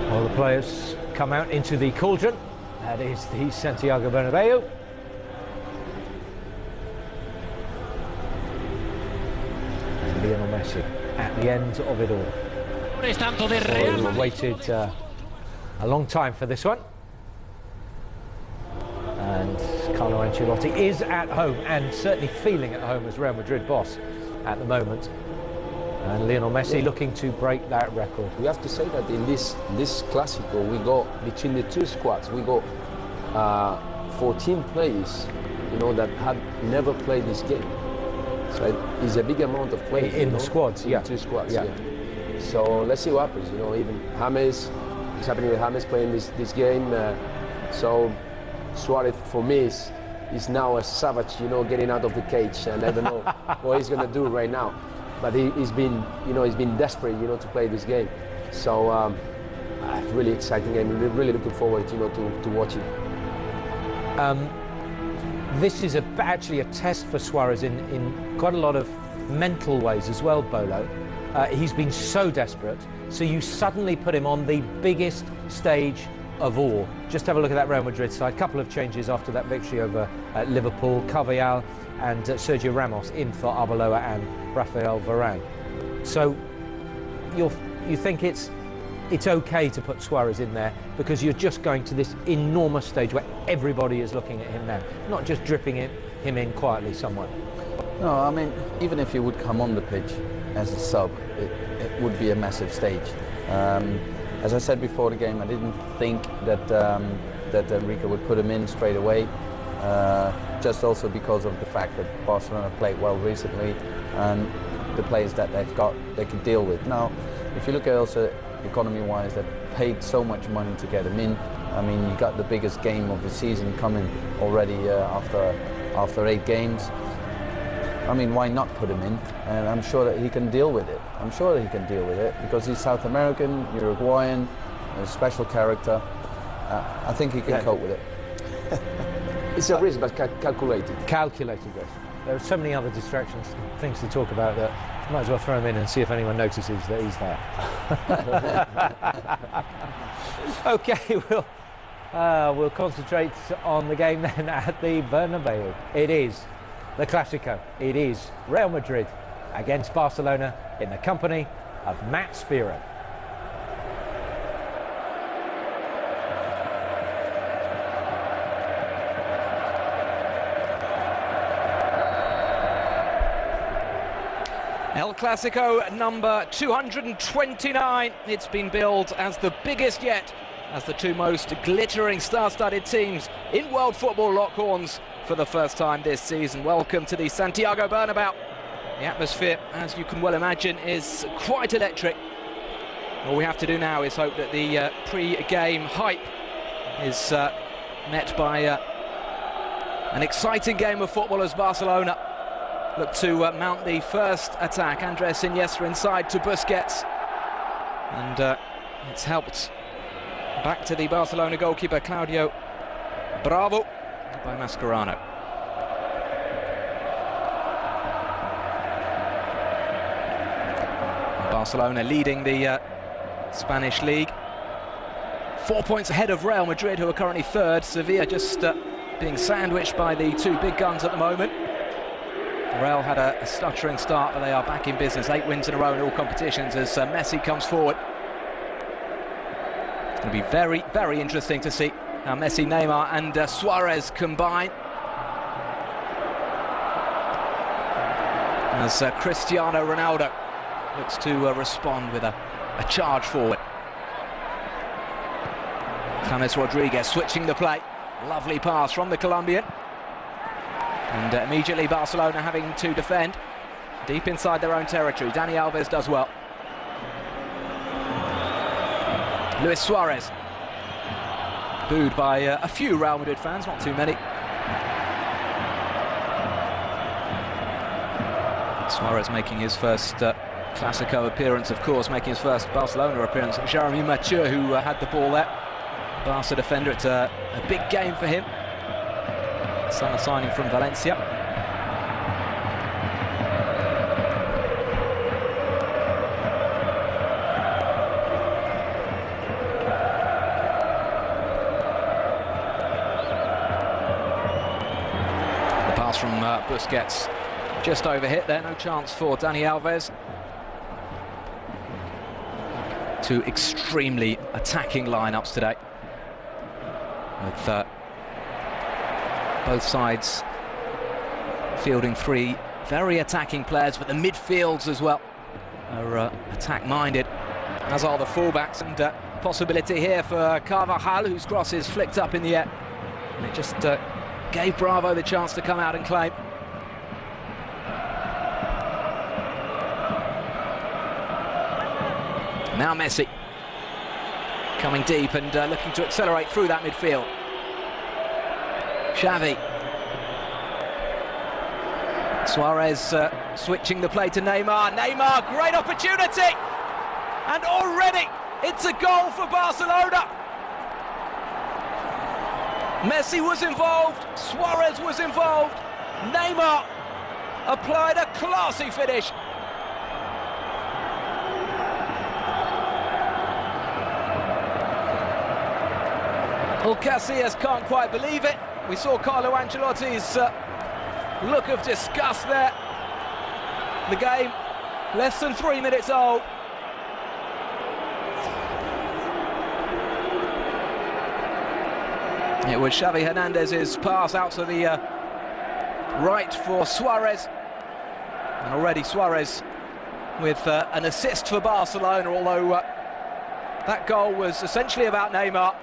All the players come out into the cauldron. That is the Santiago Bernabéu. And Lionel Messi at the end of it all. We waited a long time for this one. And Carlo Ancelotti is at home, and certainly feeling at home as Real Madrid boss at the moment. And Lionel Messi looking to break that record. We have to say that in this Clásico, we got between the two squads, we got 14 players, that had never played this game. So it's a big amount of players in the squads, in the two squads. Yeah. So let's see what happens. Even James, it's happening with James playing this game. So Suarez for me is now a savage, getting out of the cage, and I don't know what he's going to do right now. But he's been desperate, to play this game. So really exciting game. Really looking forward, to watching. This is actually a test for Suarez in quite a lot of mental ways as well, Bolo. He's been so desperate, so you suddenly put him on the biggest stage of all. Just have a look at that Real Madrid side. A couple of changes after that victory over Liverpool. Carvajal and Sergio Ramos in for Arbeloa and Rafael Varane. So you think it's okay to put Suarez in there because you're just going to this enormous stage where everybody is looking at him now, not just dripping him in quietly somewhere. No, I mean, even if he would come on the pitch as a sub, it would be a massive stage. As I said before the game, I didn't think that Enrique would put him in straight away. Just also because of the fact that Barcelona played well recently and the players that they've got, they can deal with. Now, if you look at also economy-wise, they paid so much money to get him in. I mean, you got the biggest game of the season coming already after 8 games. I mean, why not put him in? And I'm sure that he can deal with it. I'm sure that he can deal with it because he's South American, Uruguayan, a special character. I think he can cope with it. It's a risk, but calculated. Calculated risk. There are so many other distractions, things to talk about that might as well throw him in and see if anyone notices that he's there. Okay, we'll concentrate on the game then at the Bernabeu. It is the Clásico. It is Real Madrid against Barcelona in the company of Matt Spiro. El Clásico number 229. It's been billed as the biggest yet, as the two most glittering star-studded teams in world football lock horns for the first time this season. Welcome to the Santiago Bernabéu. The atmosphere, as you can well imagine, is quite electric. All we have to do now is hope that the pre-game hype is met by an exciting game of football as Barcelona look to mount the first attack. Andres Iniesta inside to Busquets, and it's helped back to the Barcelona goalkeeper Claudio Bravo by Mascherano. Barcelona leading the Spanish league, 4 points ahead of Real Madrid, who are currently third. Sevilla just being sandwiched by the two big guns at the moment. Real had a stuttering start, but they are back in business. 8 wins in a row in all competitions as Messi comes forward. It's going to be very, very interesting to see how Messi, Neymar and Suarez combine. As Cristiano Ronaldo looks to respond with a charge forward. James Rodriguez switching the play. Lovely pass from the Colombian. And immediately Barcelona having to defend deep inside their own territory. Dani Alves does well. Luis Suarez, booed by a few Real Madrid fans, not too many. Suarez making his first Clásico appearance, of course, making his first Barcelona appearance. Jeremy Mathieu, who had the ball there. Barca defender, it's a big game for him. Summer signing from Valencia. Busquets just overhit there, no chance for Dani Alves. Two extremely attacking lineups today, with both sides fielding three very attacking players, but the midfields as well are attack-minded, as are the fullbacks. And possibility here for Carvajal, whose cross is flicked up in the air, and it just gave Bravo the chance to come out and claim. Now Messi coming deep and looking to accelerate through that midfield. Xavi. Suarez switching the play to Neymar. Neymar, great opportunity! And already it's a goal for Barcelona. Messi was involved, Suarez was involved. Neymar applied a classy finish. Well, Casillas can't quite believe it. We saw Carlo Ancelotti's look of disgust there. The game less than 3 minutes old. It was Xavi Hernandez's pass out to the right for Suarez. And already Suarez with an assist for Barcelona, although that goal was essentially about Neymar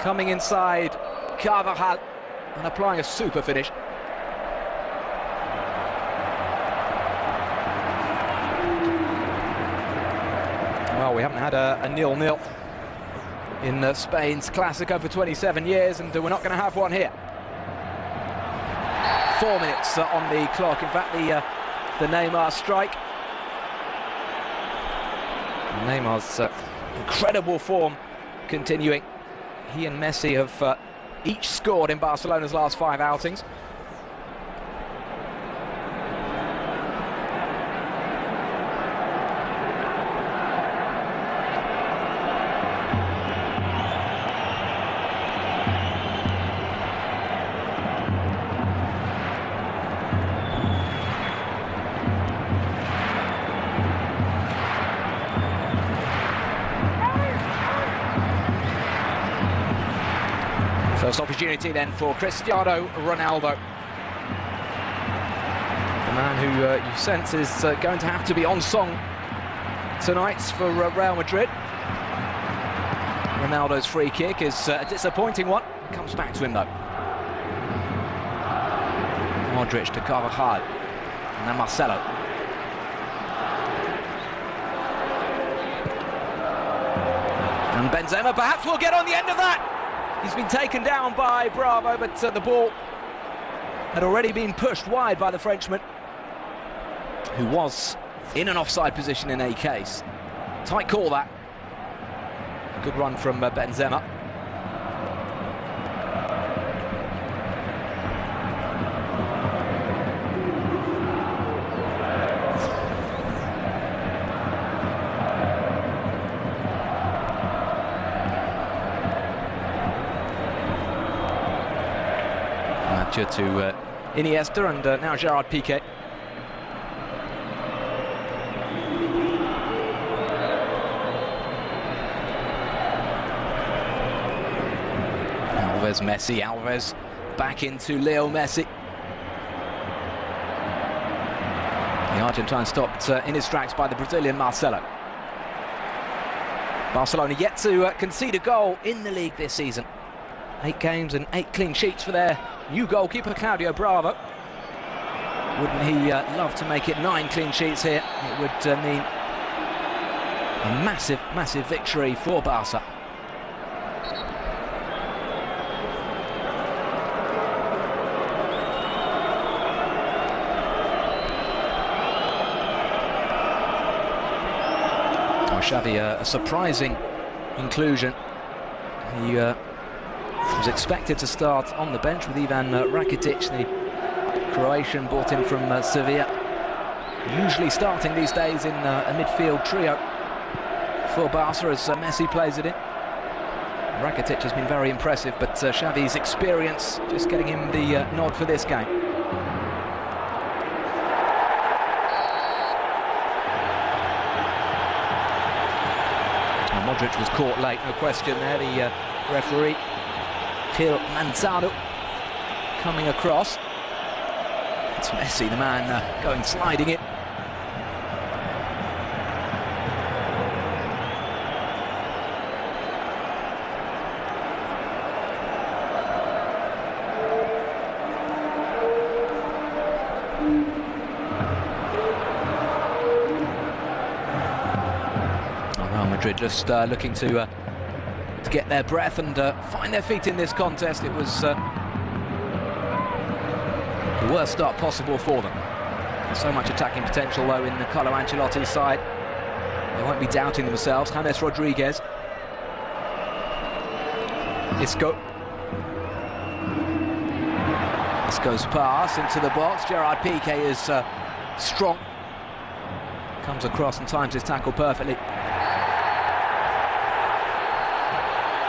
coming inside Carvajal and applying a super finish. Well, we haven't had a 0-0 in Spain's Clásico for 27 years, and we're not going to have one here. 4 minutes on the clock. In fact, the Neymar strike. Neymar's incredible form continuing. He and Messi have each scored in Barcelona's last 5 outings. First opportunity then for Cristiano Ronaldo. The man who you sense is going to have to be on song tonight for Real Madrid. Ronaldo's free kick is a disappointing one. It comes back to him though. Modric to Carvajal. And then Marcelo. And Benzema perhaps will get on the end of that. He's been taken down by Bravo, but the ball had already been pushed wide by the Frenchman, who was in an offside position in a case. Tight call that. Good run from Benzema. To Iniesta and now Gerard Piqué. Alves, Messi, Alves back into Leo Messi. The Argentine stopped in his tracks by the Brazilian Marcelo. Barcelona yet to concede a goal in the league this season. 8 games and 8 clean sheets for their new goalkeeper, Claudio Bravo. Wouldn't he love to make it 9 clean sheets here? It would mean a massive, massive victory for Barca. Oh, Xavi, a surprising inclusion. He was expected to start on the bench with Ivan Rakitic, the Croatian brought in from Sevilla. Usually starting these days in a midfield trio for Barca as Messi plays it in. Rakitic has been very impressive, but Xavi's experience just getting him the nod for this game. Well, Modric was caught late, no question there. The referee, Gil Manzano, coming across. It's Messi, the man going sliding it. Madrid just looking to get their breath and find their feet in this contest. It was the worst start possible for them. So much attacking potential though in Carlo Ancelotti's side. They won't be doubting themselves. James Rodriguez. Isco. Isco's pass into the box. Gerard Piqué is strong. Comes across and times his tackle perfectly.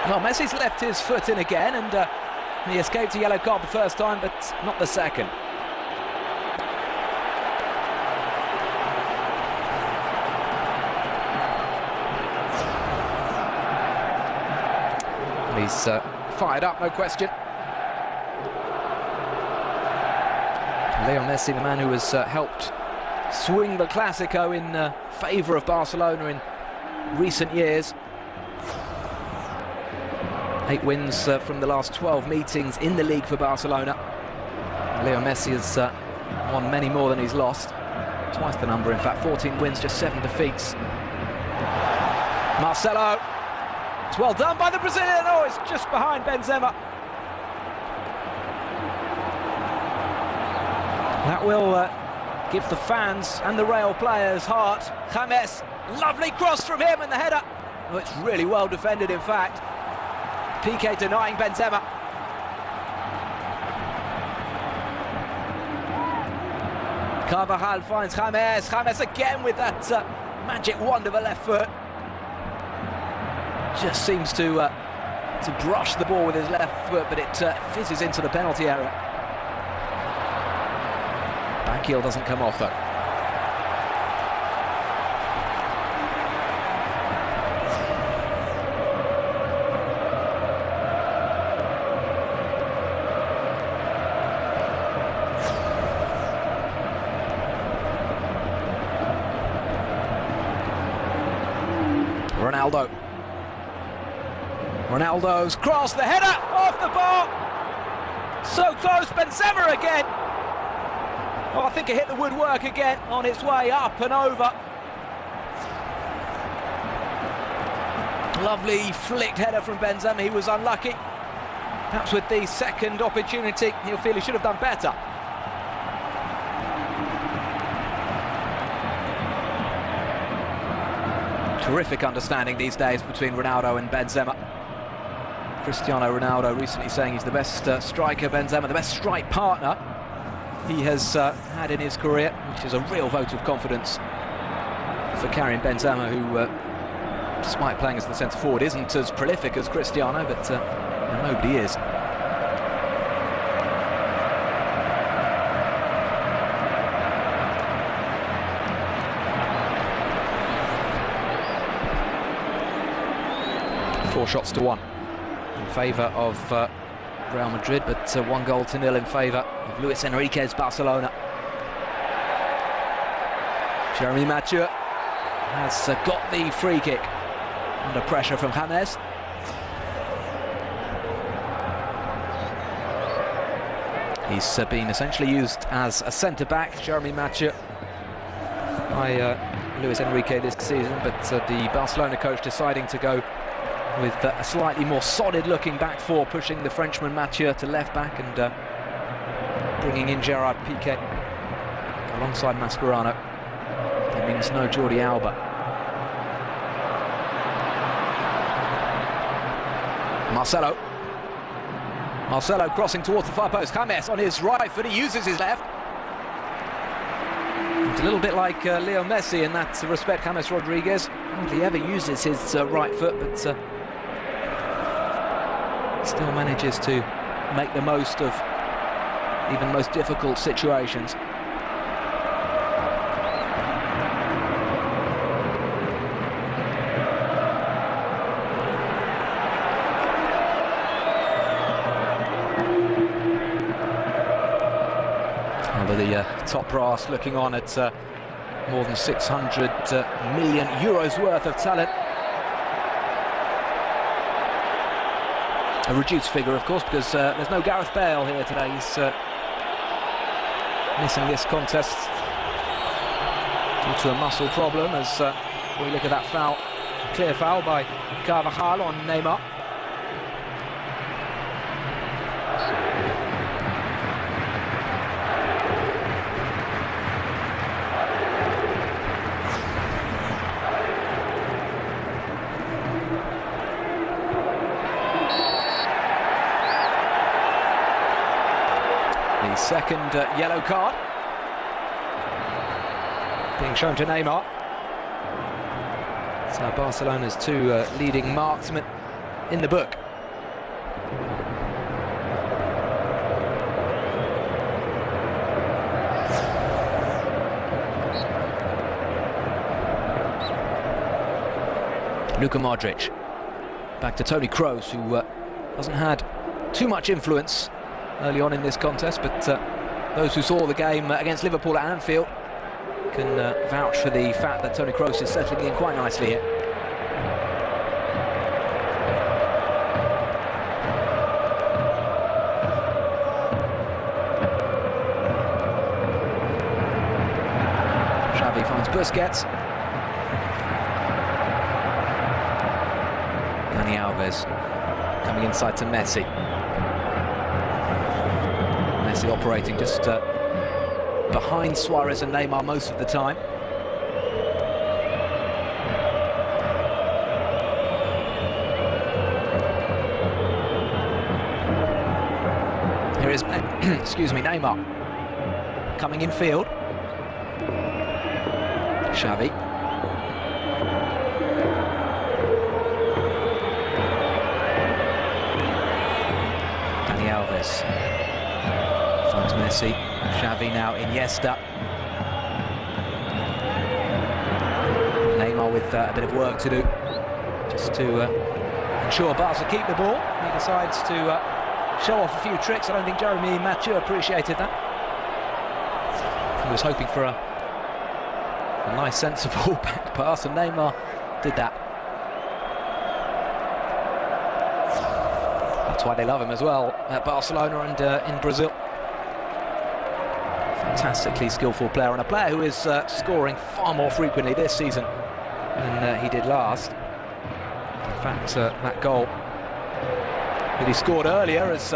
Well, Messi's left his foot in again, and he escaped a yellow card the first time, but not the second. He's fired up, no question. Leo Messi, the man who has helped swing the Clásico in favour of Barcelona in recent years. 8 wins from the last 12 meetings in the league for Barcelona. Leo Messi has won many more than he's lost. Twice the number, in fact. 14 wins, just 7 defeats. Marcelo. It's well done by the Brazilian. Oh, it's just behind Benzema. That will give the fans and the Real players heart. James, lovely cross from him, and the header. Oh, it's really well defended, in fact. Piqué denying Benzema. Carvajal finds James. James again with that magic wand of a left foot. Just seems to brush the ball with his left foot, but it fizzes into the penalty area. Back heel doesn't come off though. Ronaldo's cross, the header off the bar. So close, Benzema again. Oh, I think it hit the woodwork again on its way up and over. Lovely flicked header from Benzema. He was unlucky. Perhaps with the second opportunity, he'll feel he should have done better. Terrific understanding these days between Ronaldo and Benzema. Cristiano Ronaldo recently saying he's the best striker, Benzema the best strike partner he has had in his career, which is a real vote of confidence for Karim Benzema, who, despite playing as the centre forward, isn't as prolific as Cristiano, but nobody is. Four shots to 1 in favour of Real Madrid, but 1-0 in favour of Luis Enrique's Barcelona. Jeremy Mathieu has got the free kick under pressure from James. He's been essentially used as a centre-back, Jeremy Mathieu, by Luis Enrique this season, but the Barcelona coach deciding to go with a slightly more solid-looking back four, pushing the Frenchman Mathieu to left-back and bringing in Gerard Piqué alongside Mascherano. That means no Jordi Alba. Marcelo crossing towards the far post. James on his right foot, he uses his left. It's a little bit like Leo Messi in that respect. James Rodriguez hardly ever uses his right foot, but still manages to make the most of even the most difficult situations. The top brass looking on at more than 600 million euros worth of talent. A reduced figure, of course, because there's no Gareth Bale here today. He's missing this contest due to a muscle problem, as we look at that foul, clear foul by Carvajal on Neymar. The second yellow card being shown to Neymar. So Barcelona's two leading marksmen in the book. Luka Modric back to Toni Kroos, who hasn't had too much influence early on in this contest, but those who saw the game against Liverpool at Anfield can vouch for the fact that Toni Kroos is settling in quite nicely here. Xavi finds Busquets. Dani Alves coming inside to Messi. Messi operating just behind Suarez and Neymar most of the time. Here is excuse me, Neymar coming in field. Xavi. Dani Alves. Finds Messi. Xavi now, Iniesta. Neymar with a bit of work to do, just to ensure Barca keep the ball. He decides to show off a few tricks. I don't think Jeremy Mathieu appreciated that. He was hoping for a nice, sensible back pass, and Neymar did that. That's why they love him as well at Barcelona and in Brazil. Fantastically skillful player, and a player who is scoring far more frequently this season than he did last. In fact, that goal that he scored earlier as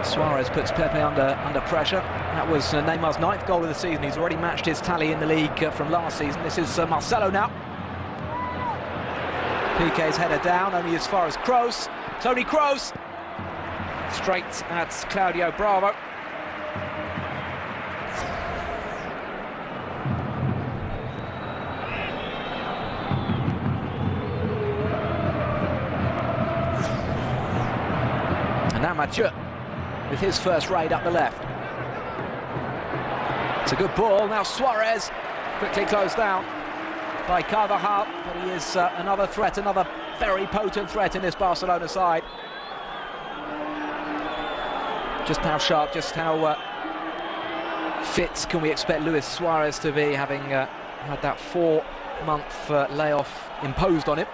Suarez puts Pepe under pressure, that was Neymar's 9th goal of the season. He's already matched his tally in the league from last season. This is Marcelo now. Piqué's header down, only as far as Kroos. Toni Kroos straight at Claudio Bravo. And now Mathieu with his first raid up the left. It's a good ball. Now Suarez quickly closed down by Carvajal, but he is another threat, another very potent threat in this Barcelona side. Just how sharp, just how fit can we expect Luis Suarez to be, having had that 4-month layoff imposed on him?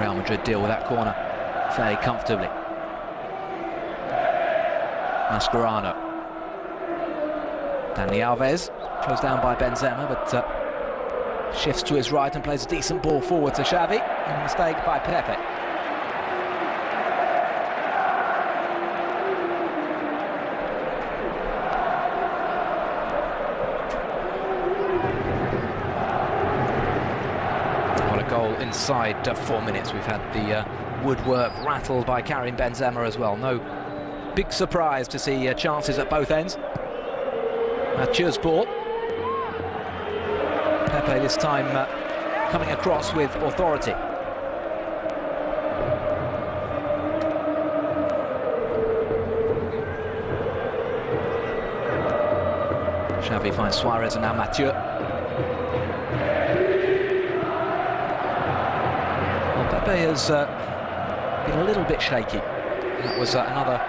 Real Madrid deal with that corner fairly comfortably. Mascherano. Dani Alves closed down by Benzema, but shifts to his right and plays a decent ball forward to Xavi. A mistake by Pepe. What a goal inside 4 minutes. We've had the woodwork rattled by Karim Benzema as well. No big surprise to see chances at both ends. Mathieu's ball. Pepe this time coming across with authority. Xavi finds Suarez and now Mathieu. Well, Pepe has been a little bit shaky. That was another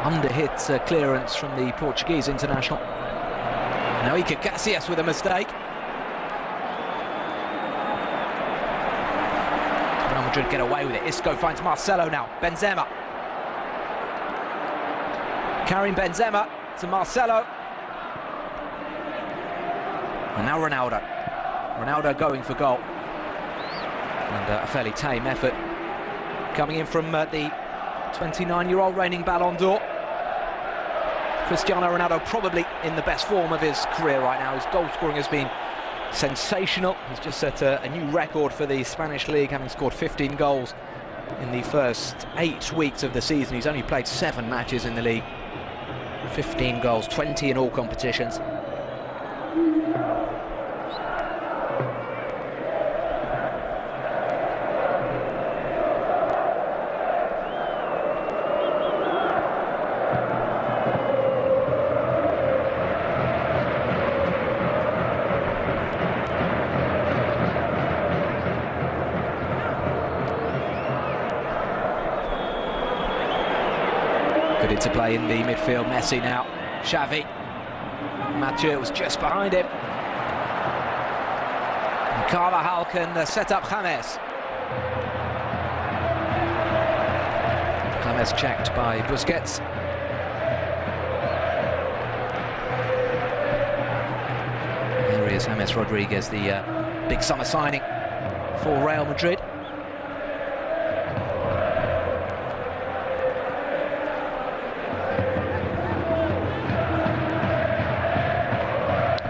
under-hit clearance from the Portuguese international. Now Iker Casillas with a mistake. Real Madrid get away with it. Isco finds Marcelo now. Benzema. Karim Benzema to Marcelo. And now Ronaldo. Ronaldo going for goal. And a fairly tame effort coming in from the 29-year-old reigning Ballon d'Or. Cristiano Ronaldo probably in the best form of his career right now. His goal scoring has been sensational. He's just set a new record for the Spanish league, having scored 15 goals in the first 8 weeks of the season. He's only played 7 matches in the league. 15 goals, 20 in all competitions. Good into play in the midfield. Messi now. Xavi. Mathieu was just behind him. And Carvajal can set up James. James checked by Busquets. Here is James Rodriguez, the big summer signing for Real Madrid.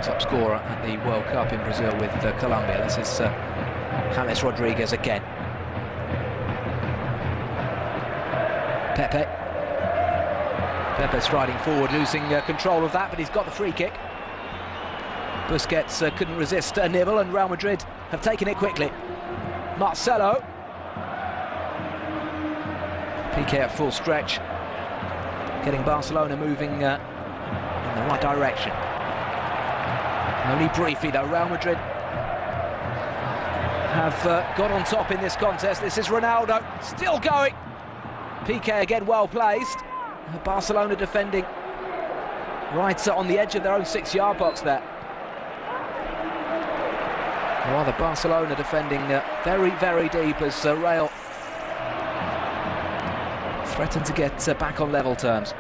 Top scorer at the World Cup in Brazil with Colombia. This is James Rodriguez again. Pepe striding forward, losing control of that, but he's got the free kick. Busquets couldn't resist a nibble, and Real Madrid have taken it quickly. Marcelo. Piqué at full stretch, getting Barcelona moving in the right direction. Only briefly though, Real Madrid have got on top in this contest. This is Ronaldo, still going. Piqué again well placed. Barcelona defending right on the edge of their own 6-yard box there. Rather Barcelona defending very, very deep as Real threaten to get back on level terms.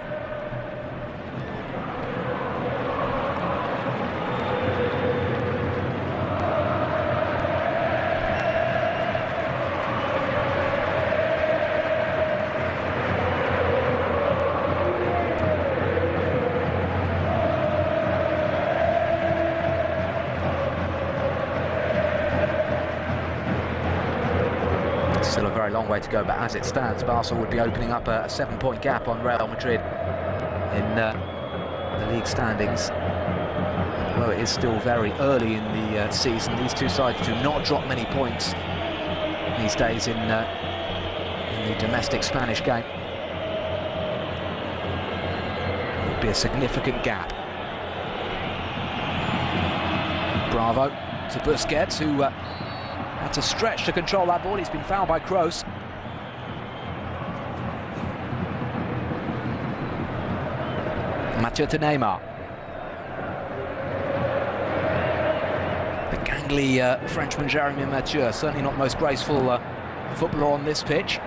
Still a very long way to go, but as it stands, Barca would be opening up a 7-point gap on Real Madrid in the league standings. Although it is still very early in the season, these two sides do not drop many points these days in the domestic Spanish game. It would be a significant gap. Bravo to Busquets, who had to stretch to control that ball. He's been fouled by Kroos. Mathieu to Neymar. The gangly Frenchman Jeremy Mathieu, certainly not the most graceful footballer on this pitch.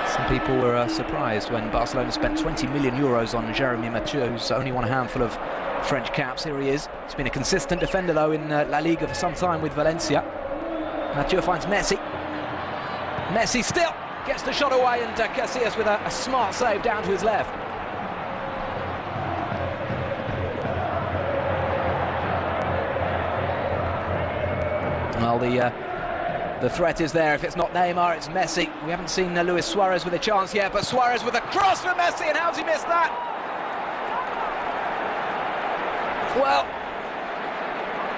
Some people were surprised when Barcelona spent 20 million euros on Jeremy Mathieu, who's only won a handful of French caps. Here he is. He's been a consistent defender though in La Liga for some time with Valencia. Mathieu finds Messi. Messi still gets the shot away, and Casillas with a smart save down to his left. Well, the The threat is there. If it's not Neymar, it's Messi. We haven't seen Luis Suarez with a chance yet, but Suarez with a cross for Messi, and how's he missed that? Well,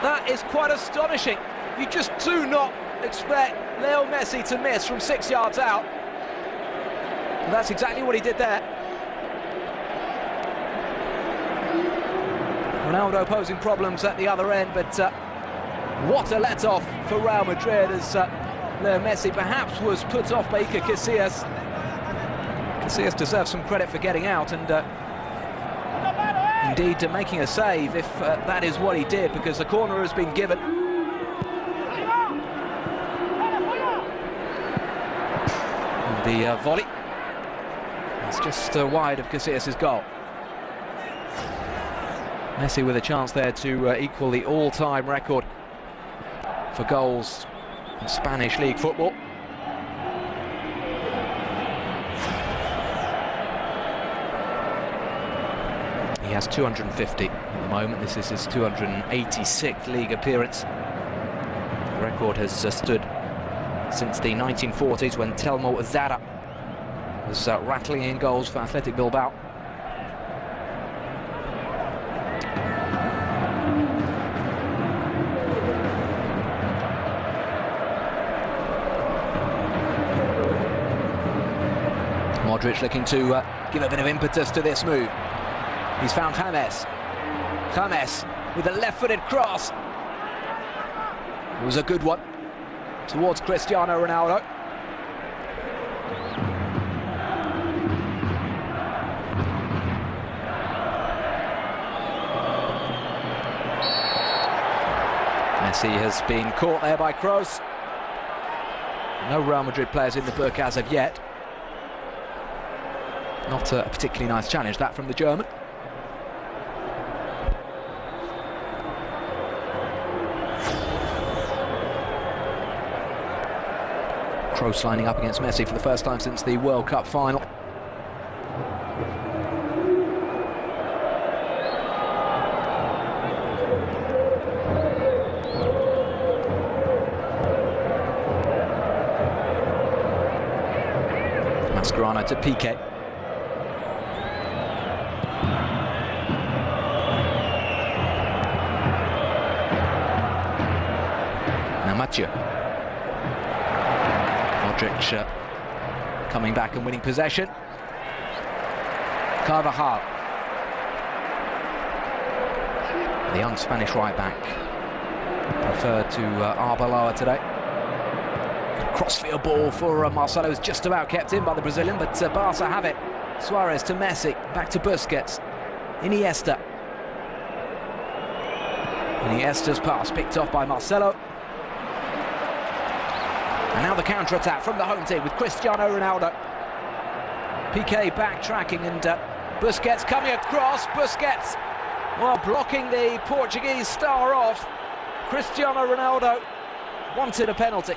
that is quite astonishing. You just do not expect Leo Messi to miss from 6 yards out. And that's exactly what he did there. Ronaldo posing problems at the other end, but what a let-off for Real Madrid as Leo Messi perhaps was put off by Iker Casillas. Casillas deserves some credit for getting out and indeed making a save if that is what he did, because the corner has been given. And the volley is just wide of Casillas' goal. Messi with a chance there to equal the all-time record for goals in Spanish league football. He has 250 at the moment. This is his 286th league appearance. The record has stood since the 1940s when Telmo Zarra was rattling in goals for Athletic Bilbao. Modric looking to give a bit of impetus to this move. He's found James. James with a left-footed cross. It was a good one towards Cristiano Ronaldo. Messi has been caught there by Kroos. No Real Madrid players in the book as of yet. Not a particularly nice challenge, that from the German. Kroos lining up against Messi for the first time since the World Cup final. Mascherano to Piqué. Now Mathieu. Modric coming back and winning possession. Carvajal. The young Spanish right back preferred to Arbeloa today. Crossfield ball for Marcelo, is just about kept in by the Brazilian, but Barca have it. Suarez to Messi, back to Busquets. Iniesta. Iniesta's pass picked off by Marcelo. And now the counter-attack from the home team with Cristiano Ronaldo. Piqué backtracking and Busquets coming across. Busquets, well, blocking the Portuguese star off. Cristiano Ronaldo wanted a penalty.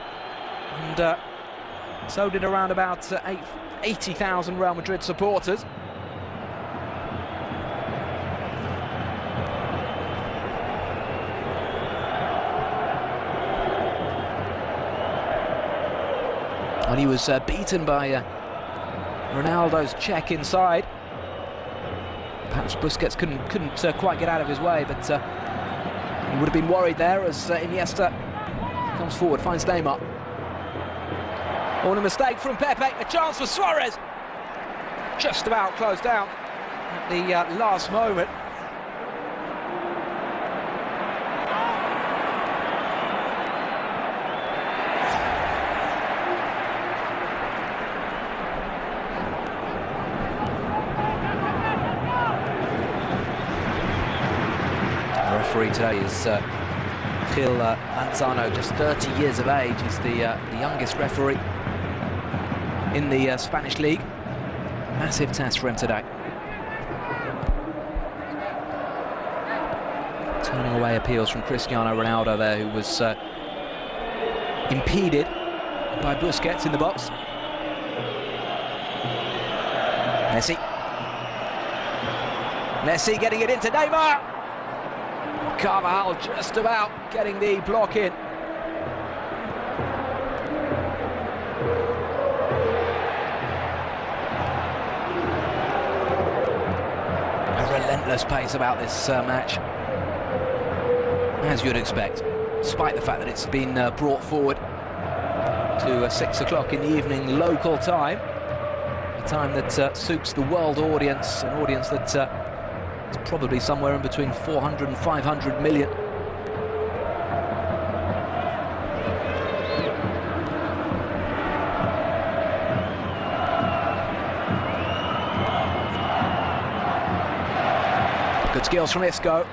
And so did around about 80,000 Real Madrid supporters. And he was beaten by Ronaldo's check inside. Perhaps Busquets couldn't quite get out of his way, but he would have been worried there as Iniesta comes forward, finds Neymar. All a mistake from Pepe, a chance for Suarez. Just about closed down at the last moment. The referee today is Gil Manzano, just 30 years of age. He's the youngest referee in the Spanish league. Massive test for him today. Turning away appeals from Cristiano Ronaldo there, who was impeded by Busquets in the box. Messi. Messi getting it into Neymar. Carvajal just about getting the block in. relentless pace about this match, as you'd expect, despite the fact that it's been brought forward to 6 o'clock in the evening local time, a time that suits the world audience, an audience that is probably somewhere in between 400 and 500 million. Good skills from Isco.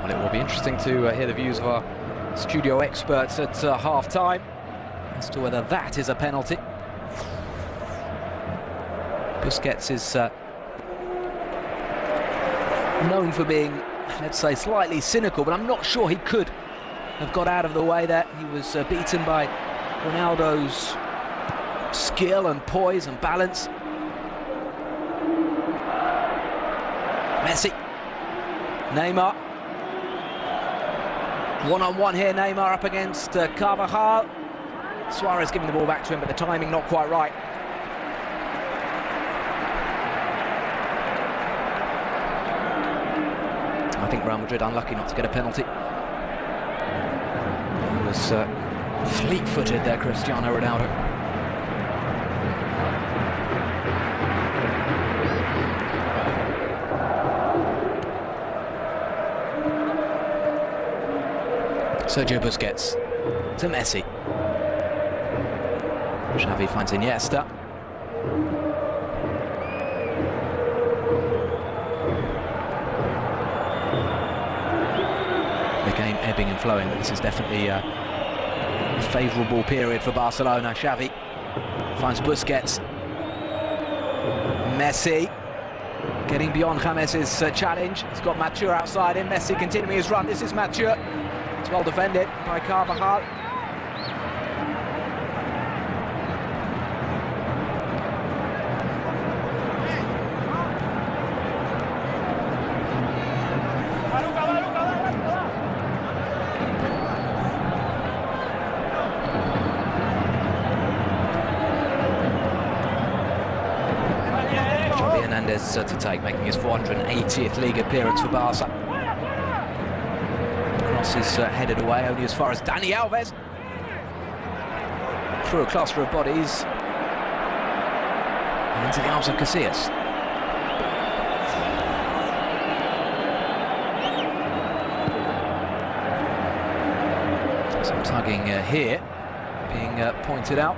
Well, it will be interesting to hear the views of our studio experts at half-time as to whether that is a penalty. Busquets is known for being, let's say, slightly cynical, but I'm not sure he could have got out of the way there. He was beaten by Ronaldo's skill and poise and balance. Messi, Neymar, one-on-one here. Neymar up against Carvajal. Suarez giving the ball back to him, but the timing not quite right. I think Real Madrid unlucky not to get a penalty. He was fleet-footed there, Cristiano Ronaldo. Sergio Busquets to Messi. Xavi finds Iniesta. The game ebbing and flowing, but this is definitely a favourable period for Barcelona. Xavi finds Busquets. Messi getting beyond James's challenge. He's got Mature outside him. Messi continuing his run. This is Mature. It's well defended by Carvajal. To take, making his 480th league appearance for Barca. Cross is headed away only as far as Dani Alves. Through a cluster of bodies and into the arms of Casillas. Some tugging here, being pointed out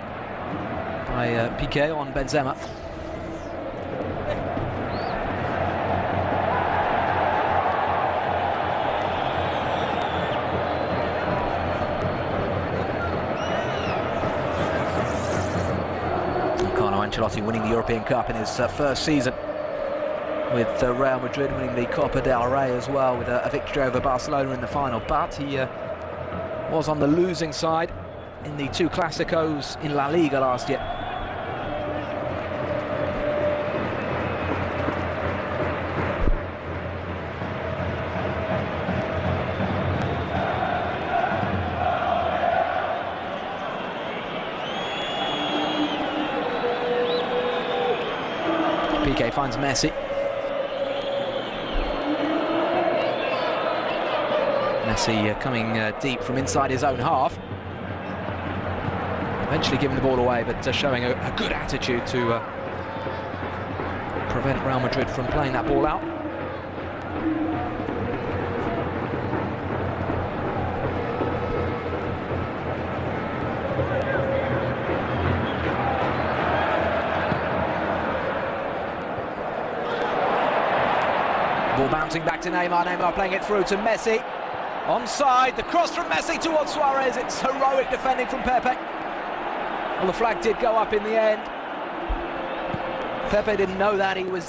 by Piqué on Benzema. Ancelotti winning the European Cup in his first season with Real Madrid, winning the Copa del Rey as well with a victory over Barcelona in the final, but he was on the losing side in the 2 Clásicos in La Liga last year. Piqué finds Messi. Messi coming deep from inside his own half. Eventually giving the ball away, but showing a good attitude to prevent Real Madrid from playing that ball out. Ball bouncing back to Neymar. Neymar playing it through to Messi. Onside, the cross from Messi towards Suarez. It's heroic defending from Pepe. Well, the flag did go up in the end. Pepe didn't know that. He was